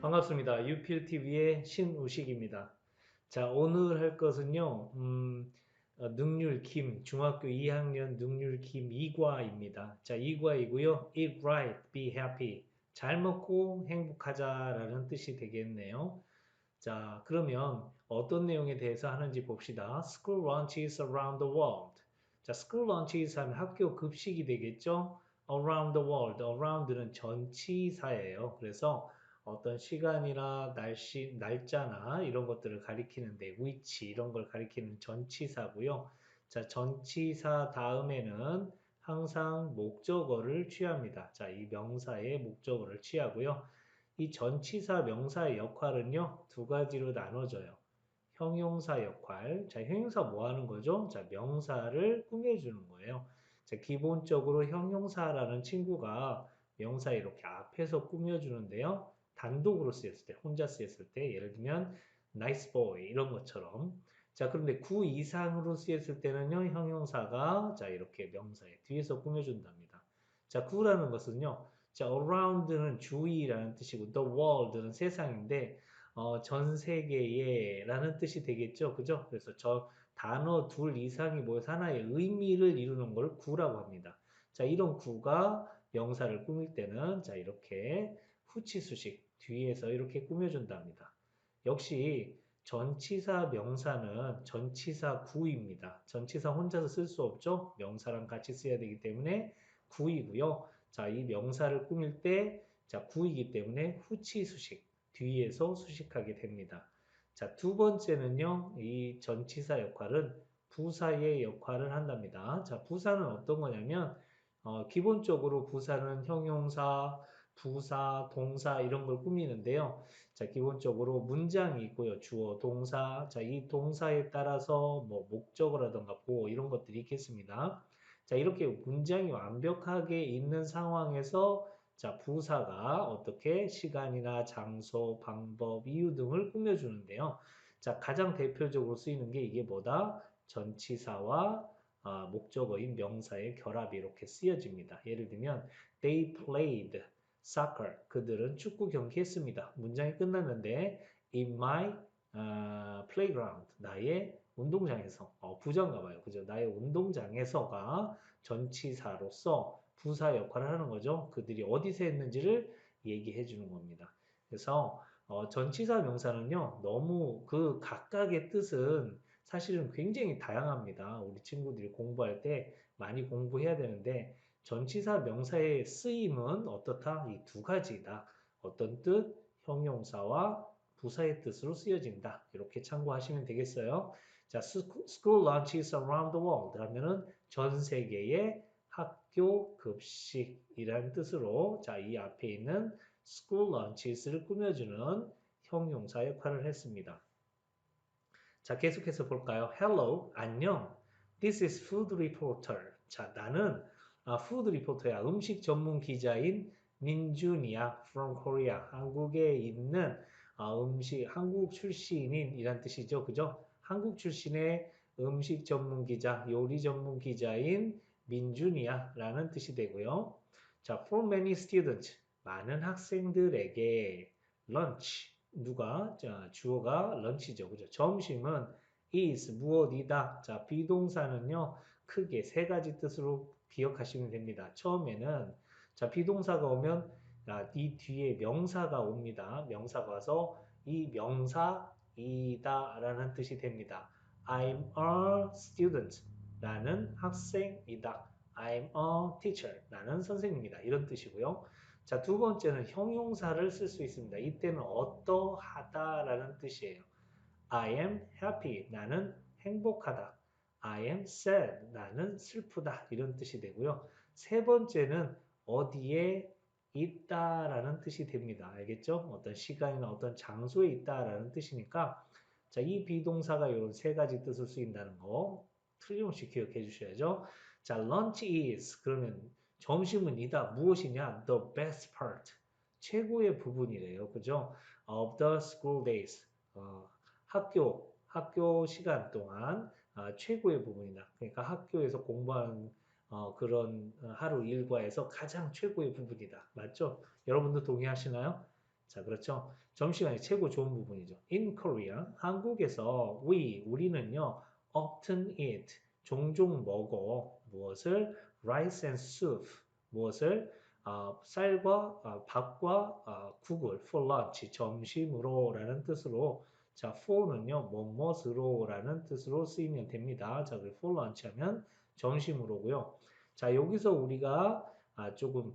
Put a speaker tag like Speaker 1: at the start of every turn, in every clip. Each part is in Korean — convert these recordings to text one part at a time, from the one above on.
Speaker 1: 반갑습니다. 유필TV의 신우식입니다. 자, 오늘 할 것은요, 능률김, 중학교 2학년 능률김 2과입니다. 자, 2과이고요. Eat right, be happy. 잘 먹고 행복하자라는 뜻이 되겠네요. 자, 그러면 어떤 내용에 대해서 하는지 봅시다. School lunches around the world. 자, school lunches 하면 학교 급식이 되겠죠? Around the world. Around는 전치사예요. 그래서 어떤 시간이나 날씨, 날짜나 이런 것들을 가리키는데 which 이런 걸 가리키는 전치사고요. 자, 전치사 다음에는 항상 목적어를 취합니다. 자, 이 명사의 목적어를 취하고요. 이 전치사 명사의 역할은요, 두 가지로 나눠져요. 형용사 역할. 자, 형용사 뭐 하는 거죠? 자, 명사를 꾸며주는 거예요. 자, 기본적으로 형용사라는 친구가 명사 이렇게 앞에서 꾸며주는데요. 단독으로 쓰였을 때, 혼자 쓰였을 때, 예를 들면 nice boy 이런 것처럼. 자, 그런데 구 이상으로 쓰였을 때는요, 형용사가 자, 이렇게 명사의 뒤에서 꾸며준답니다. 자, 구라는 것은요, 자, around는 주위라는 뜻이고, the world는 세상인데, 전 세계에 라는 뜻이 되겠죠. 그죠? 그래서 저 단어 둘 이상이 모여서 하나의 의미를 이루는 걸 구라고 합니다. 자, 이런 구가 명사를 꾸밀 때는 자, 이렇게 후치수식 뒤에서 이렇게 꾸며준답니다. 역시 전치사 명사는 전치사 구입니다. 전치사 혼자서 쓸 수 없죠. 명사랑 같이 써야 되기 때문에 구이고요. 자, 이 명사를 꾸밀 때 자, 구이기 때문에 후치수식 뒤에서 수식하게 됩니다. 자, 두 번째는요. 이 전치사 역할은 부사의 역할을 한답니다. 자, 부사는 어떤 거냐면 기본적으로 부사는 형용사, 부사, 동사 이런 걸 꾸미는데요. 자, 기본적으로 문장이 있고요. 주어, 동사. 자, 이 동사에 따라서 뭐 목적어라든가 보어 이런 것들이 있겠습니다. 자, 이렇게 문장이 완벽하게 있는 상황에서 자, 부사가 어떻게 시간이나 장소, 방법, 이유 등을 꾸며주는데요. 자, 가장 대표적으로 쓰이는 게 이게 뭐다? 전치사와 목적어인 명사의 결합이 이렇게 쓰여집니다. 예를 들면 they played soccer. 그들은 축구 경기했습니다. 문장이 끝났는데 in my playground. 나의 운동장에서. 부정가 봐요. 그죠? 나의 운동장에서가 전치사로서 부사 역할을 하는 거죠. 그들이 어디서 했는지를 얘기해 주는 겁니다. 그래서 전치사 명사는요. 너무 그 각각의 뜻은 사실은 굉장히 다양합니다. 우리 친구들이 공부할 때 많이 공부해야 되는데 전치사 명사의 쓰임은 어떻다? 이 두 가지다. 어떤 뜻? 형용사와 부사의 뜻으로 쓰여진다. 이렇게 참고하시면 되겠어요. 자, school lunches around the world 하면은 전 세계의 학교 급식이라는 뜻으로 자, 이 앞에 있는 school lunches를 꾸며주는 형용사 역할을 했습니다. 자, 계속해서 볼까요? Hello, 안녕. This is food reporter. 자, 나는 food reporter야. 음식 전문 기자인 민준이야. From Korea. 한국에 있는 한국 출신인이란 뜻이죠. 그죠? 한국 출신의 음식 전문 기자, 요리 전문 기자인 민준이야 라는 뜻이 되고요. 자, for many students. 많은 학생들에게 lunch. 누가? 자, 주어가 런치죠. 그죠? 점심은 is 무엇이다. 자, 비동사는요. 크게 세 가지 뜻으로 기억하시면 됩니다. 처음에는 자, 비동사가 오면 이 뒤에 명사가 옵니다. 명사가 와서 이 명사이다 라는 뜻이 됩니다. I'm a student. 나는 학생이다. I'm a teacher. 나는 선생님이다. 이런 뜻이고요. 자, 두 번째는 형용사를 쓸 수 있습니다. 이때는 어떠하다라는 뜻이에요. I am happy. 나는 행복하다. I am sad. 나는 슬프다. 이런 뜻이 되고요. 세 번째는 어디에 있다라는 뜻이 됩니다. 알겠죠? 어떤 시간이나 어떤 장소에 있다라는 뜻이니까 자, 이 비동사가 이런 세 가지 뜻을 쓰인다는 거 틀림없이 기억해 주셔야죠. 자, lunch is 그러면 점심은 이다. 무엇이냐? The best part. 최고의 부분이래요. 그죠? Of the school days. 학교 시간 동안 최고의 부분이다. 그러니까 학교에서 공부하는 그런 하루 일과에서 가장 최고의 부분이다. 맞죠? 여러분도 동의하시나요? 자, 그렇죠? 점심시간이 최고 좋은 부분이죠. In Korea, 한국에서 우리는요, often eat, 종종 먹어. 무엇을? Rice and soup, 무엇을? 쌀과 밥과 국을 for lunch, 점심으로 라는 뜻으로 자, for는요, 뭐뭇으로 라는 뜻으로 쓰이면 됩니다. 자, 그리고 for lunch 하면 점심으로고요. 자, 여기서 우리가 조금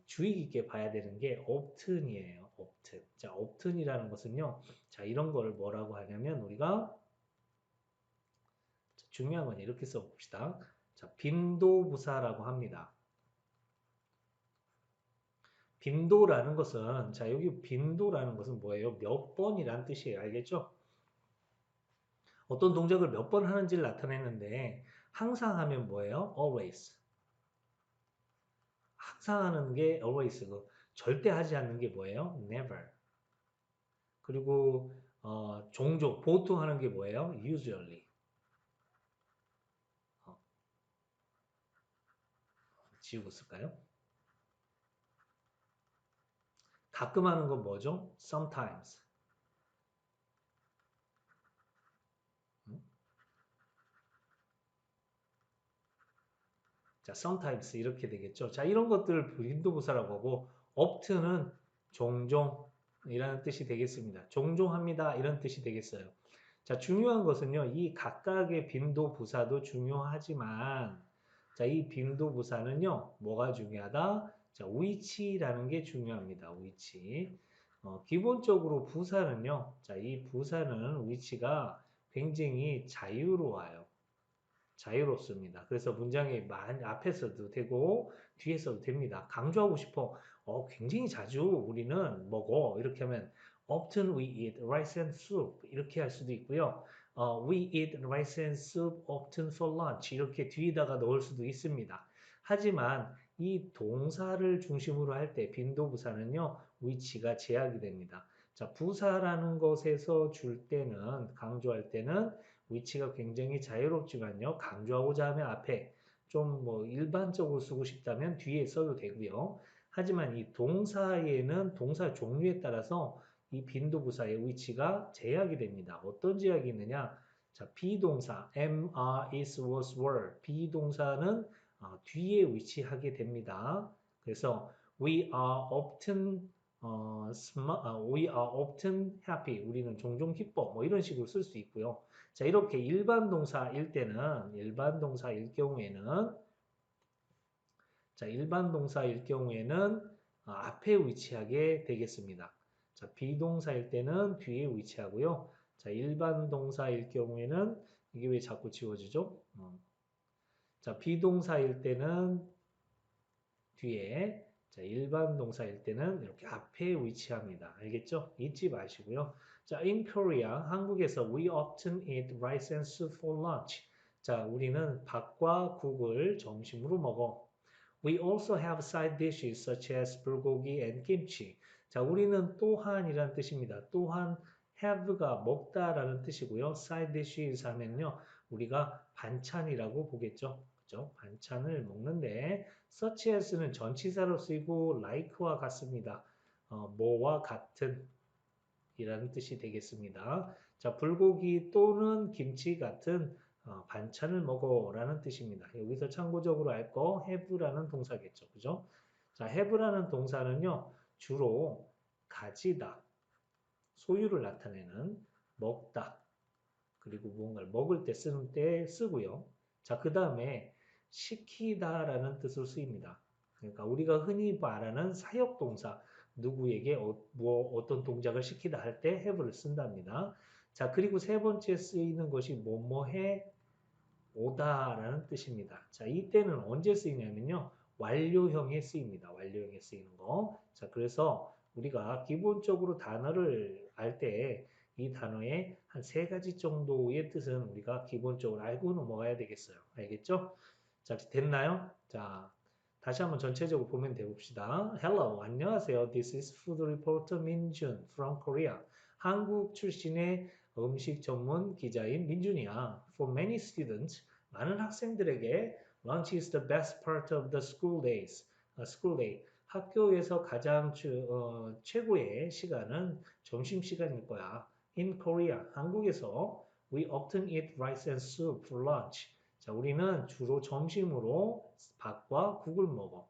Speaker 1: 주의 깊게 봐야 되는 게 often이에요. often. 자, often이라는 것은요. 자, 이런 거를 뭐라고 하냐면 우리가 중요한 건 이렇게 써봅시다. 자, 빈도부사라고 합니다. 빈도라는 것은 자, 여기 빈도라는 것은 뭐예요? 몇 번이란 뜻이에요. 알겠죠? 어떤 동작을 몇 번 하는지를 나타내는데 항상 하면 뭐예요? always. 항상 하는 게 always고 절대 하지 않는 게 뭐예요? never. 그리고 종종, 보통 하는 게 뭐예요? usually. 어, 지우고 쓸까요? 가끔 하는 건 뭐죠? sometimes. 음? 자, sometimes 이렇게 되겠죠. 자, 이런 것들을 빈도부사라고 하고 often은 종종이라는 뜻이 되겠습니다. 종종 합니다. 이런 뜻이 되겠어요. 자, 중요한 것은요. 이 각각의 빈도부사도 중요하지만 자, 이 빈도부사는요. 뭐가 중요하다? 자, 위치라는 게 중요합니다. 위치. 기본적으로 부사는요. 자, 이 부사는 위치가 굉장히 자유로워요. 자유롭습니다. 그래서 문장의 앞에서도 되고 뒤에서도 됩니다. 강조하고 싶어. 굉장히 자주 우리는 먹어. 이렇게 하면 often we eat rice and soup 이렇게 할 수도 있고요. we eat rice and soup often for lunch 이렇게 뒤에다가 넣을 수도 있습니다. 하지만 이 동사를 중심으로 할 때 빈도부사는요. 위치가 제약이 됩니다. 자, 부사라는 것에서 줄 때는 강조할 때는 위치가 굉장히 자유롭지만요. 강조하고자 하면 앞에 좀 뭐 일반적으로 쓰고 싶다면 뒤에 써도 되고요. 하지만 이 동사에는 동사 종류에 따라서 이 빈도부사의 위치가 제약이 됩니다. 어떤 제약이 있느냐? 자, 비동사 am, are, is, was, were 비동사는 뒤에 위치하게 됩니다. 그래서 we are often happy. 우리는 종종 기뻐. 뭐 이런 식으로 쓸 수 있고요. 자, 이렇게 일반 동사일 경우에는 자, 일반 동사일 경우에는 앞에 위치하게 되겠습니다. 자, 비동사일 때는 뒤에 위치하고요. 자, 일반 동사일 경우에는 이게 왜 자꾸 지워지죠? 자, 비동사일 때는 뒤에, 자, 일반 동사일 때는 이렇게 앞에 위치합니다. 알겠죠? 잊지 마시고요. 자, in Korea, 한국에서 we often eat rice and soup for lunch. 자, 우리는 밥과 국을 점심으로 먹어. We also have side dishes such as 불고기 and kimchi. 자, 우리는 또한이라는 뜻입니다. 또한 have가 먹다라는 뜻이고요. side dishes 하면요. 우리가 반찬이라고 보겠죠. 그죠? 반찬을 먹는데 such as는 전치사로 쓰이고 like와 같습니다. 뭐와 같은 이라는 뜻이 되겠습니다. 자, 불고기 또는 김치 같은 반찬을 먹어라는 뜻입니다. 여기서 참고적으로 알 거 have라는 동사겠죠. 그죠? 자, have라는 동사는요. 주로 가지다, 소유를 나타내는 먹다, 그리고 무언가를 먹을 때 쓰는 때 쓰고요. 자, 그 다음에 시키다라는 뜻으로 쓰입니다. 그러니까 우리가 흔히 말하는 사역동사, 누구에게 어떤 동작을 시키다 할 때 have를 쓴답니다. 자, 그리고 세 번째 쓰이는 것이 뭐뭐해 오다라는 뜻입니다. 자, 이때는 언제 쓰이냐면요. 완료형에 쓰입니다. 완료형에 쓰이는 거. 자, 그래서 우리가 기본적으로 단어를 알 때 이 단어의 한 세 가지 정도의 뜻은 우리가 기본적으로 알고 넘어가야 되겠어요. 알겠죠? 자, 됐나요? 자, 다시 한번 전체적으로 보면 돼봅시다. Hello, 안녕하세요. This is Food Reporter 민준 from Korea. 한국 출신의 음식 전문 기자인 민준이야. For many students, 많은 학생들에게 lunch is the best part of the school days. school day. 학교에서 가장 최고의 시간은 점심시간일 거야. In Korea, 한국에서 we often eat rice and soup for lunch. 자, 우리는 주로 점심으로 밥과 국을 먹어.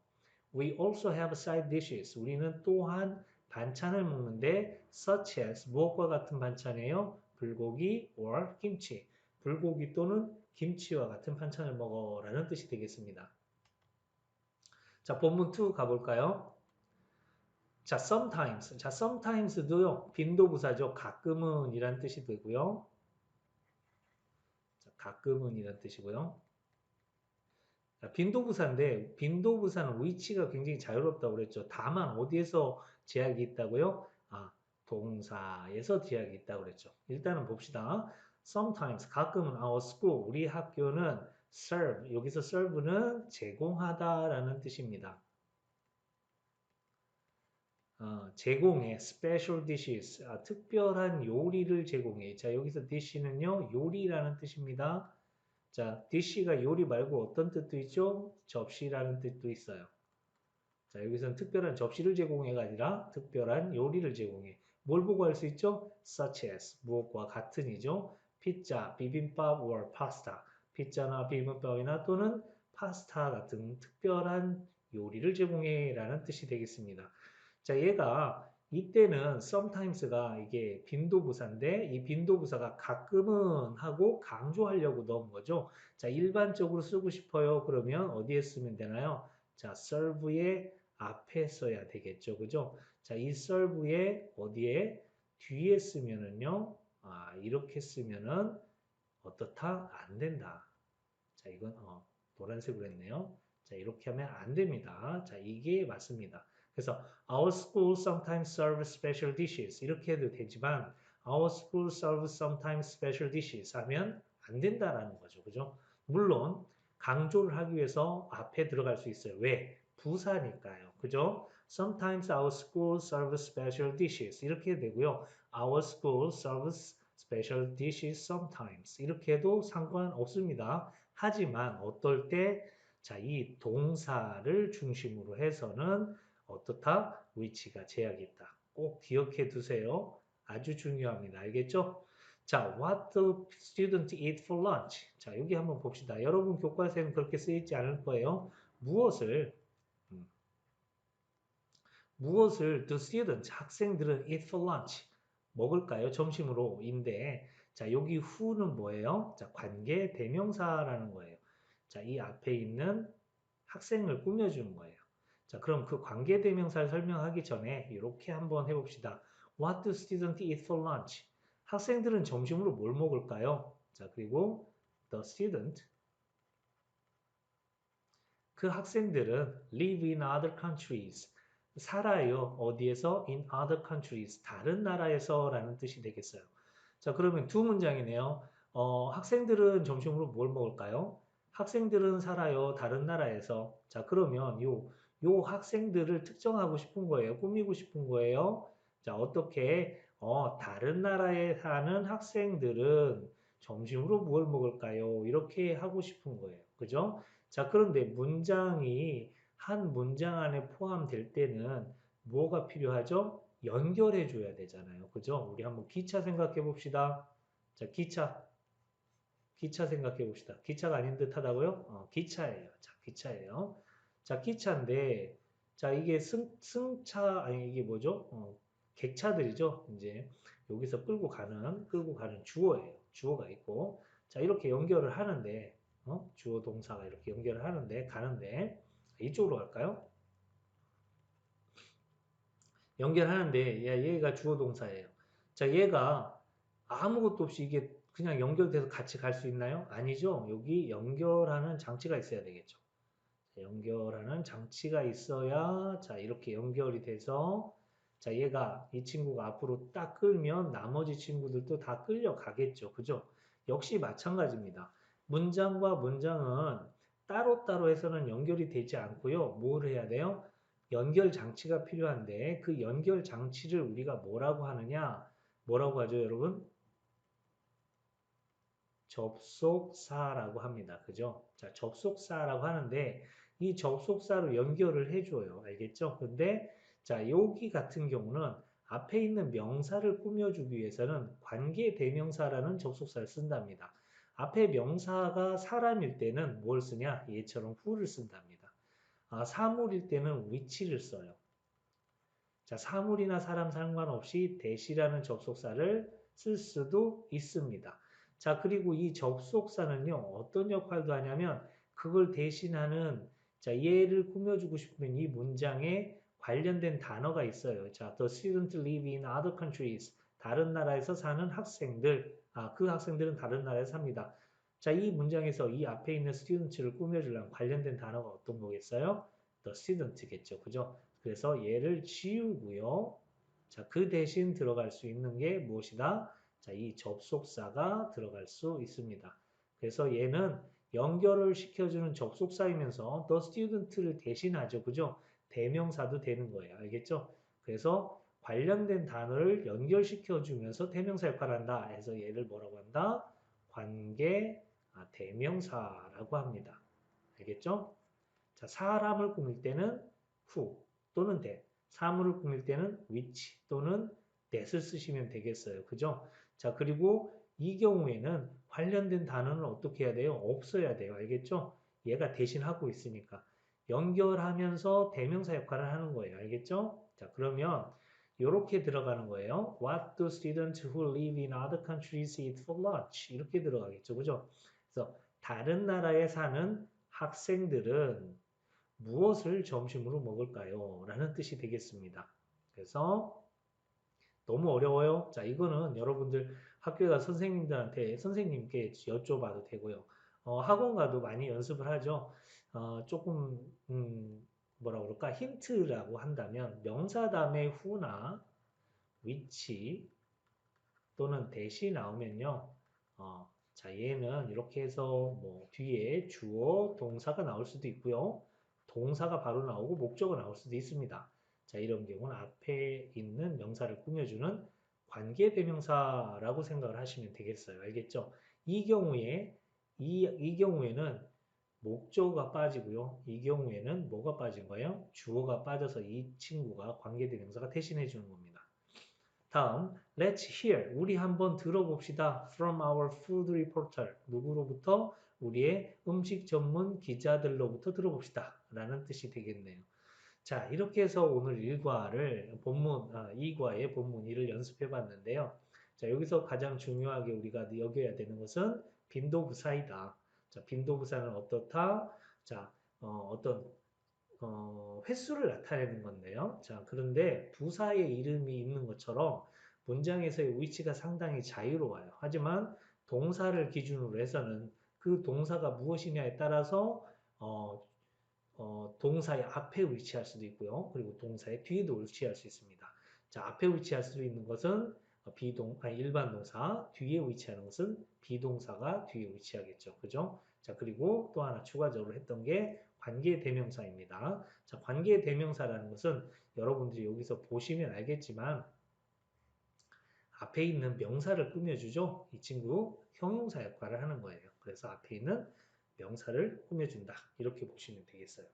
Speaker 1: We also have side dishes. 우리는 또한 반찬을 먹는데 such as 무엇과 같은 반찬이에요? 불고기 or 김치. 불고기 또는 김치와 같은 반찬을 먹어라는 뜻이 되겠습니다. 자, 본문 2 가볼까요? 자, sometimes. 자, sometimes도요, 빈도부사죠. 가끔은 이란 뜻이 되고요. 자, 가끔은 이란 뜻이고요. 자, 빈도부사인데, 빈도부사는 위치가 굉장히 자유롭다고 그랬죠. 다만, 어디에서 제약이 있다고요? 아, 동사에서 제약이 있다고 그랬죠. 일단은 봅시다. Sometimes, 가끔은 our school, 우리 학교는 serve, 여기서 serve는 제공하다라는 뜻입니다. 제공해, special dishes, 특별한 요리를 제공해. 자, 여기서 dish는요, 요리라는 뜻입니다. 자, dish가 요리 말고 어떤 뜻도 있죠? 접시라는 뜻도 있어요. 자, 여기서는 특별한 접시를 제공해가 아니라 특별한 요리를 제공해. 뭘 보고 할 수 있죠? such as, 무엇과 같은이죠. 피자, 비빔밥 or pasta. 피자나 비빔밥이나 또는 파스타 같은 특별한 요리를 제공해라는 뜻이 되겠습니다. 자, 얘가 이때는 sometimes가 이게 빈도부사인데 이 빈도부사가 가끔은 하고 강조하려고 넣은 거죠. 자, 일반적으로 쓰고 싶어요. 그러면 어디에 쓰면 되나요? 자, serve의 앞에 써야 되겠죠. 그죠? 자, 이 serve의 어디에? 뒤에 쓰면은요. 이렇게 쓰면은 어떻다? 안 된다. 자, 이건 노란색으로 했네요. 자, 이렇게 하면 안 됩니다. 자, 이게 맞습니다. 그래서 our school sometimes serves special dishes 이렇게 해도 되지만 our school serves sometimes special dishes 하면 안 된다라는 거죠. 그죠? 물론 강조를 하기 위해서 앞에 들어갈 수 있어요. 왜? 부사니까요. 그죠? Sometimes our school serves special dishes 이렇게 되고요. Our school serves special dishes sometimes 이렇게 해도 상관없습니다. 하지만 어떨 때 자, 이 동사를 중심으로 해서는 어떻다? 위치가 제약이 있다. 꼭 기억해 두세요. 아주 중요합니다. 알겠죠? 자, what do students eat for lunch? 자, 여기 한번 봅시다. 여러분 교과서에는 그렇게 쓰이지 않을 거예요. 음, 무엇을 do students, 학생들은 eat for lunch? 먹을까요? 점심으로인데, 자, 여기 who는 뭐예요? 자, 관계 대명사라는 거예요. 자, 이 앞에 있는 학생을 꾸며주는 거예요. 자, 그럼 그 관계 대명사를 설명하기 전에 이렇게 한번 해봅시다. What do students eat for lunch? 학생들은 점심으로 뭘 먹을까요? 자, 그리고 the student, 그 학생들은 live in other countries. 살아요. 어디에서? in other countries. 다른 나라에서 라는 뜻이 되겠어요. 자, 그러면 두 문장이네요. 학생들은 점심으로 뭘 먹을까요? 학생들은 살아요. 다른 나라에서. 자, 그러면 요 학생들을 특정하고 싶은 거예요. 꾸미고 싶은 거예요. 자, 어떻게? 다른 나라에 사는 학생들은 점심으로 뭘 먹을까요? 이렇게 하고 싶은 거예요. 그죠? 자, 그런데 문장이 한 문장 안에 포함될 때는 뭐가 필요하죠? 연결해 줘야 되잖아요. 그죠? 우리 한번 기차 생각해 봅시다. 자, 기차 생각해 봅시다. 기차가 아닌 듯 하다고요? 기차예요. 자, 기차예요. 자, 기차인데, 자, 이게 승차, 아니, 이게 뭐죠? 객차들이죠. 이제 여기서 끌고 가는 주어예요. 주어가 있고. 자, 이렇게 연결을 하는데, 주어 동사가 이렇게 연결을 하는데, 가는데, 이쪽으로 갈까요? 연결하는데, 얘가 주어 동사예요. 자, 얘가 아무것도 없이 이게 그냥 연결돼서 같이 갈 수 있나요? 아니죠. 여기 연결하는 장치가 있어야 되겠죠. 연결하는 장치가 있어야 자 이렇게 연결이 돼서 자 얘가 이 친구가 앞으로 딱 끌면 나머지 친구들도 다 끌려가겠죠. 그죠? 역시 마찬가지입니다. 문장과 문장은 따로따로 해서는 연결이 되지 않고요. 뭘 해야 돼요? 연결 장치가 필요한데 그 연결 장치를 우리가 뭐라고 하느냐? 뭐라고 하죠, 여러분? 접속사라고 합니다. 그죠? 자, 접속사라고 하는데 이 접속사로 연결을 해줘요. 알겠죠? 근데 자, 여기 같은 경우는 앞에 있는 명사를 꾸며주기 위해서는 관계대명사라는 접속사를 쓴답니다. 앞에 명사가 사람일 때는 뭘 쓰냐? 얘처럼 who를 쓴답니다. 사물일 때는 which를 써요. 자, 사물이나 사람 상관없이 대시라는 접속사를 쓸 수도 있습니다. 자, 그리고 이 접속사는요, 어떤 역할도 하냐면, 그걸 대신하는, 자, 얘를 꾸며주고 싶으면 이 문장에 관련된 단어가 있어요. 자, the students live in other countries. 다른 나라에서 사는 학생들. 그 학생들은 다른 나라에서 삽니다. 자, 이 문장에서 이 앞에 있는 students를 꾸며주려면 관련된 단어가 어떤 거겠어요? the student겠죠. 그죠? 그래서 얘를 지우고요. 자, 그 대신 들어갈 수 있는 게 무엇이다? 자, 이 접속사가 들어갈 수 있습니다. 그래서 얘는 연결을 시켜주는 접속사이면서 the student를 대신하죠. 그죠? 대명사도 되는 거예요. 알겠죠? 그래서 관련된 단어를 연결시켜주면서 대명사 역할을 한다. 해서 얘를 뭐라고 한다? 관계 대명사라고 합니다. 알겠죠? 자, 사람을 꾸밀 때는 who 또는 that, 사물을 꾸밀 때는 which 또는 that을 쓰시면 되겠어요. 그죠? 자, 그리고 이 경우에는 관련된 단어는 어떻게 해야 돼요? 없어야 돼요. 알겠죠? 얘가 대신 하고 있으니까. 연결하면서 대명사 역할을 하는 거예요. 알겠죠? 자, 그러면 이렇게 들어가는 거예요. What do students who live in other countries eat for lunch? 이렇게 들어가겠죠. 그죠? 그래서 다른 나라에 사는 학생들은 무엇을 점심으로 먹을까요? 라는 뜻이 되겠습니다. 그래서 너무 어려워요. 자, 이거는 여러분들 학교에 가서 선생님께 여쭤봐도 되고요. 학원 가도 많이 연습을 하죠. 조금, 뭐라 그럴까? 힌트라고 한다면 명사 다음에 who나 which 또는 that이 나오면요. 자, 얘는 이렇게 해서 뭐 뒤에 주어, 동사가 나올 수도 있고요. 동사가 바로 나오고 목적어 나올 수도 있습니다. 자, 이런 경우는 앞에 있는 명사를 꾸며주는 관계대명사라고 생각을 하시면 되겠어요. 알겠죠? 이 경우에는 목적어가 빠지고요. 이 경우에는 뭐가 빠진 거예요? 주어가 빠져서 이 친구가 관계대명사가 대신해 주는 겁니다. 다음, let's hear. 우리 한번 들어봅시다. From our food reporter. 누구로부터? 우리의 음식 전문 기자들로부터 들어봅시다. 라는 뜻이 되겠네요. 자, 이렇게 해서 오늘 2과의 본문 2를 연습해 봤는데요. 자, 여기서 가장 중요하게 우리가 여겨야 되는 것은 빈도부사이다. 자, 빈도부사는 어떻다? 자, 어떤 횟수를 나타내는 건데요. 자, 그런데 부사의 이름이 있는 것처럼 문장에서의 위치가 상당히 자유로워요. 하지만 동사를 기준으로 해서는 그 동사가 무엇이냐에 따라서 동사의 앞에 위치할 수도 있고요. 그리고 동사의 뒤에도 위치할 수 있습니다. 자, 앞에 위치할 수 있는 것은 일반 동사, 뒤에 위치하는 것은 비동사가 뒤에 위치하겠죠. 그죠? 자, 그리고 또 하나 추가적으로 했던 게 관계대명사입니다. 자, 관계대명사라는 것은 여러분들이 여기서 보시면 알겠지만 앞에 있는 명사를 꾸며주죠. 이 친구 형용사 역할을 하는 거예요. 그래서 앞에 있는 명사를 꾸며준다. 이렇게 보시면 되겠어요.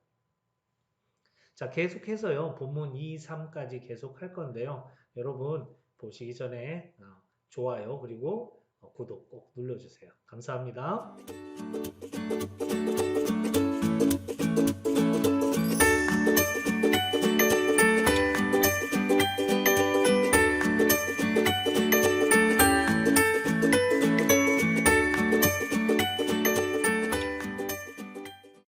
Speaker 1: 자, 계속해서요. 본문 2, 3까지 계속 할 건데요. 여러분 보시기 전에 좋아요 그리고 구독 꼭 눌러주세요. 감사합니다.